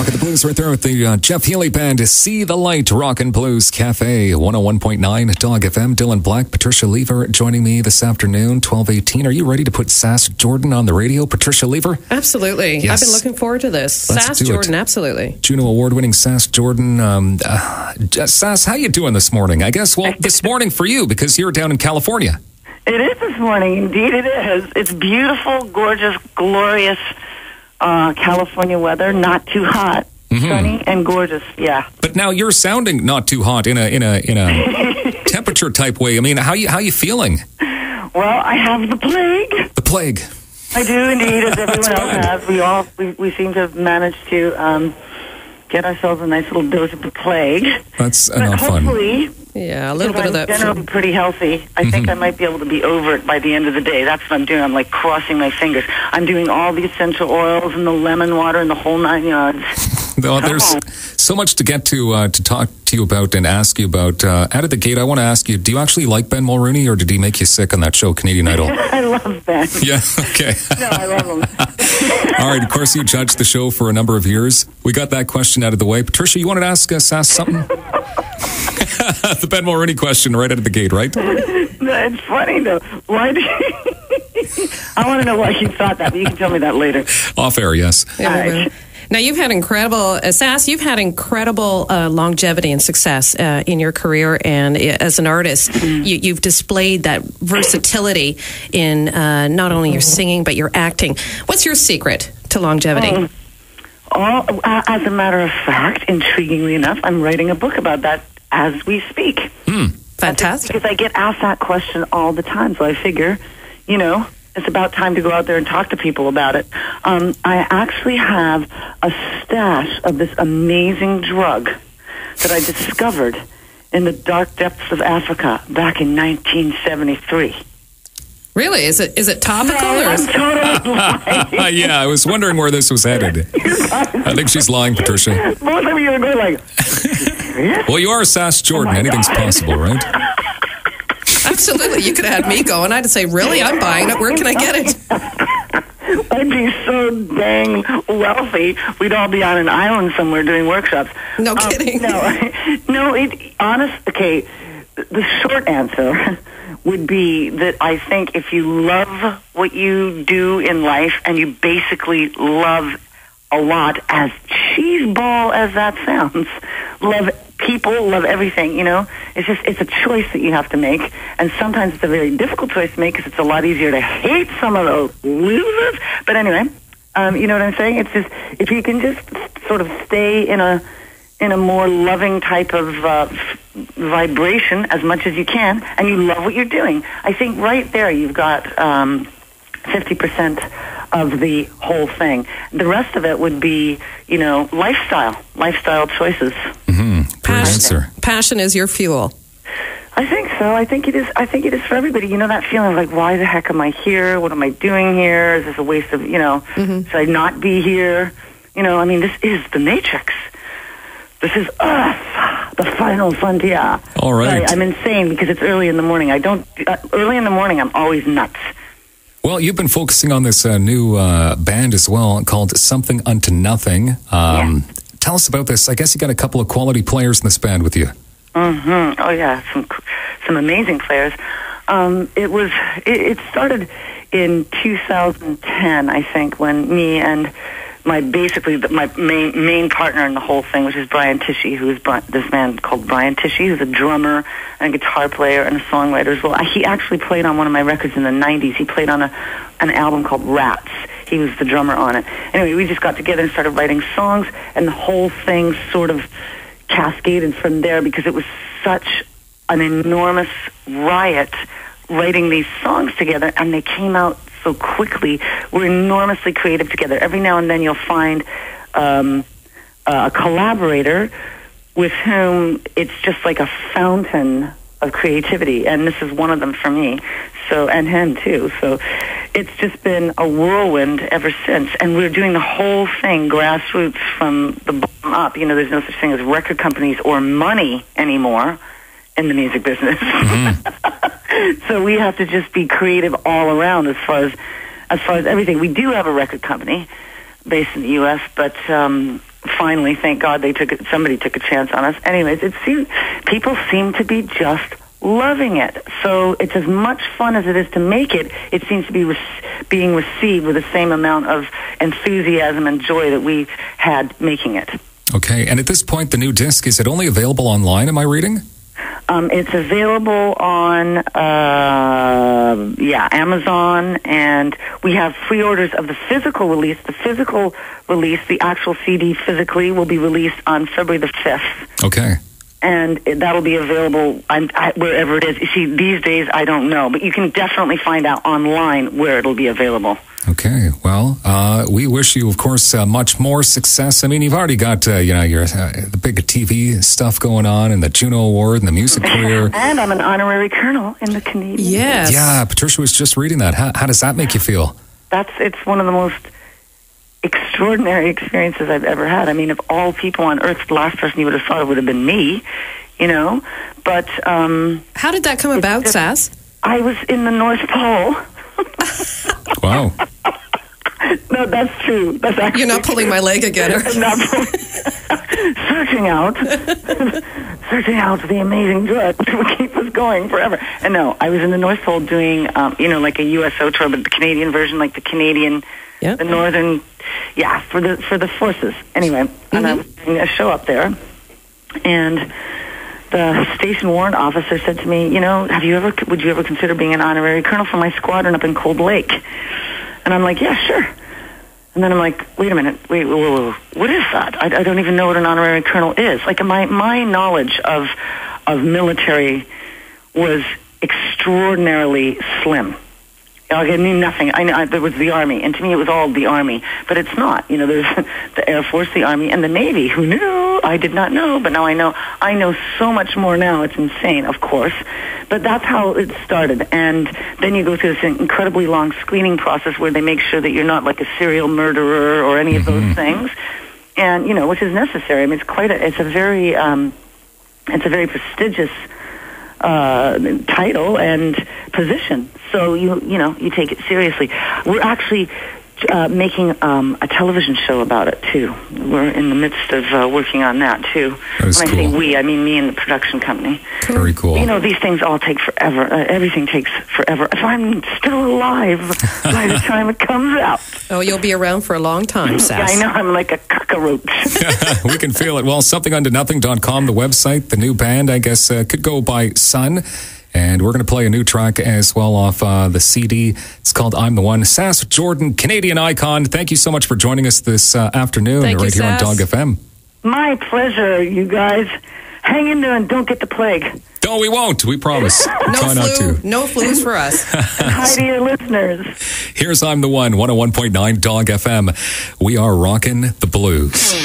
Rockin' the Blues right there with the Jeff Healy Band. See the Light, Rockin' Blues Cafe, 101.9 DAWG FM. Dylan Black, Patricia Lever joining me this afternoon, 12:18. Are you ready to put Sass Jordan on the radio, Patricia Lever? Absolutely. Yes. I've been looking forward to this. Sass Jordan, absolutely. Juno Award-winning Sass Jordan. Sass, how you doing this morning? I guess, well, this morning for you, because you're down in California. It is this morning. Indeed it is. It's beautiful, gorgeous, glorious California weather. Not too hot. Sunny and gorgeous, yeah. But now you're sounding not too hot in a temperature type way. I mean, how you feeling? Well, I have the plague. The plague. I do indeed, as everyone else has. We seem to have managed to get ourselves a nice little dose of the plague. That's not fun. Hopefully, yeah, a little bit of that. I'm generally pretty healthy. I think I might be able to be over it by the end of the day. That's what I'm doing. I'm like crossing my fingers. I'm doing all the essential oils and the lemon water and the whole 9 yards. Well, there's so much to get to talk to you about and ask you about. Out of the gate, I want to ask you, do you actually like Ben Mulrooney, or did he make you sick on that show, Canadian Idol? I love Ben. Yeah, okay. No, I love him. All right, of course, you judged the show for a number of years. We got that question out of the way. Patricia, you wanted to ask Sass something? The Ben Mulrooney question right out of the gate, right? It's funny, though. Why do you... I want to know why you thought that, but you can tell me that later. Off air, yes. Yeah, all right. Now, you've had incredible, Sass, you've had incredible longevity and success in your career, and as an artist, you've displayed that versatility in not only your singing, but your acting. What's your secret to longevity? As a matter of fact, intriguingly enough, I'm writing a book about that as we speak. Fantastic. Because I get asked that question all the time, so I figure, it's about time to go out there and talk to people about it. I actually have a stash of this amazing drug that I discovered in the dark depths of Africa back in 1973. Really? Is it topical? No, I'm totally lying. Yeah, I was wondering where this was headed. I think she's lying, Patricia. Both of you are going like, serious? Well, you are Sass Jordan. Anything's possible, right? Absolutely. You could have had me going. I'd say, really? I'm buying it. Where can I get it? I'd be so dang wealthy. We'd all be on an island somewhere doing workshops. No kidding. Okay, the short answer would be that I think if you love what you do in life and you basically love a lot, as cheeseball as that sounds, love people, love everything, it's a choice that you have to make, and sometimes it's a very difficult choice to make because it's a lot easier to hate some of those losers. But anyway, you know what I'm saying? It's just, if you can just sort of stay in a more loving type of vibration as much as you can, and you love what you're doing, I think right there you've got 50% of the whole thing. The rest of it would be, lifestyle choices. Passion is your fuel. I think so. I think it is for everybody. That feeling of like, why the heck am I here? What am I doing here? Is this a waste of, should I not be here? This is the Matrix. This is us, the final frontier. All right. Sorry, I'm insane because it's early in the morning. Early in the morning, I'm always nuts. Well, you've been focusing on this new band as well called Something Unto Nothing. Tell us about this. I guess you got a couple of quality players in this band with you. Oh, yeah, some amazing players. It started in 2010, I think, when me and my main partner in the whole thing, which is Brian Tishy, who's this man called Brian Tishy, who's a drummer and a guitar player and a songwriter as well. He actually played on one of my records in the 90s. He played on an album called Rats. He was the drummer on it. Anyway, we just got together and started writing songs, and the whole thing sort of cascaded from there because it was such an enormous riot writing these songs together, and they came out so quickly. We're enormously creative together. Every now and then you'll find a collaborator with whom it's just like a fountain of creativity, and this is one of them for me. So, and him too. So it's just been a whirlwind ever since, and we're doing the whole thing grassroots from the bottom up. There's no such thing as record companies or money anymore in the music business. So we have to just be creative all around as far as everything. We do have a record company based in the U.S., but finally, thank God, somebody took a chance on us. Anyways, people seem to be just loving it. So it's as much fun as it is to make it. It seems to be being received with the same amount of enthusiasm and joy that we had making it. Okay, and at this point, the new disc, is it only available online, am I reading? It's available on, Amazon, and we have pre-orders of the physical release. The actual CD physically will be released on February the 5th. Okay. And that'll be available wherever it is. You see, these days, I don't know, but you can definitely find out online where it'll be available. Okay, well, we wish you, of course, much more success. I mean, you've already got, your the big TV stuff going on, and the Juno Award, and the music career. And I'm an honorary colonel in the Canadian. Yes. Yeah, Patricia was just reading that. How does that make you feel? It's one of the most extraordinary experiences I've ever had. I mean, of all people on earth, the last person you would have thought it would have been me, But how did that come about, Sass? I was in the North Pole. Wow. No, that's true. That's actually You're not pulling my leg again. I'm not searching out the amazing drug that would keep us going forever. And no, I was in the North Pole doing, like a USO tour, but the Canadian version, like the Canadian, the Northern, for the forces. Anyway, and I was doing a show up there, and the station warrant officer said to me, would you ever consider being an honorary colonel for my squadron up in Cold Lake? And I'm like, yeah, sure. And then I'm like, wait a minute, wait, what is that? I don't even know what an honorary colonel is. Like, my knowledge of military was extraordinarily slim. I knew nothing. There was the Army, and to me it was all the Army. But it's not. There's the Air Force, the Army, and the Navy. Who knew? I did not know, but now I know. I know so much more now. It's insane, of course. But that's how it started. And then you go through this incredibly long screening process where they make sure that you're not like a serial murderer or any of those things. And, which is necessary. I mean, it's a very prestigious title and position. So you take it seriously. We're actually making a television show about it too. We're in the midst of working on that too. That is when cool. I say we, I mean me and the production company. Very cool. These things all take forever. Everything takes forever. If I'm still alive by the time it comes out. Oh, you'll be around for a long time, Sass. Yeah, I know. I'm like a cockroach. We can feel it. Well, somethinguntonothing.com, the website, the new band, I guess, could go by Sun. And we're going to play a new track as well off the CD. It's called I'm the One. Sass Jordan, Canadian icon. Thank you so much for joining us this afternoon Thank right you, here on Sass. DAWG FM. My pleasure, you guys. Hang in there and don't get the plague. No, we won't. We promise. No Try not flu. to. No flus for us. Hi to your listeners. Here's I'm the One, 101.9 DAWG FM. We are rocking the blues.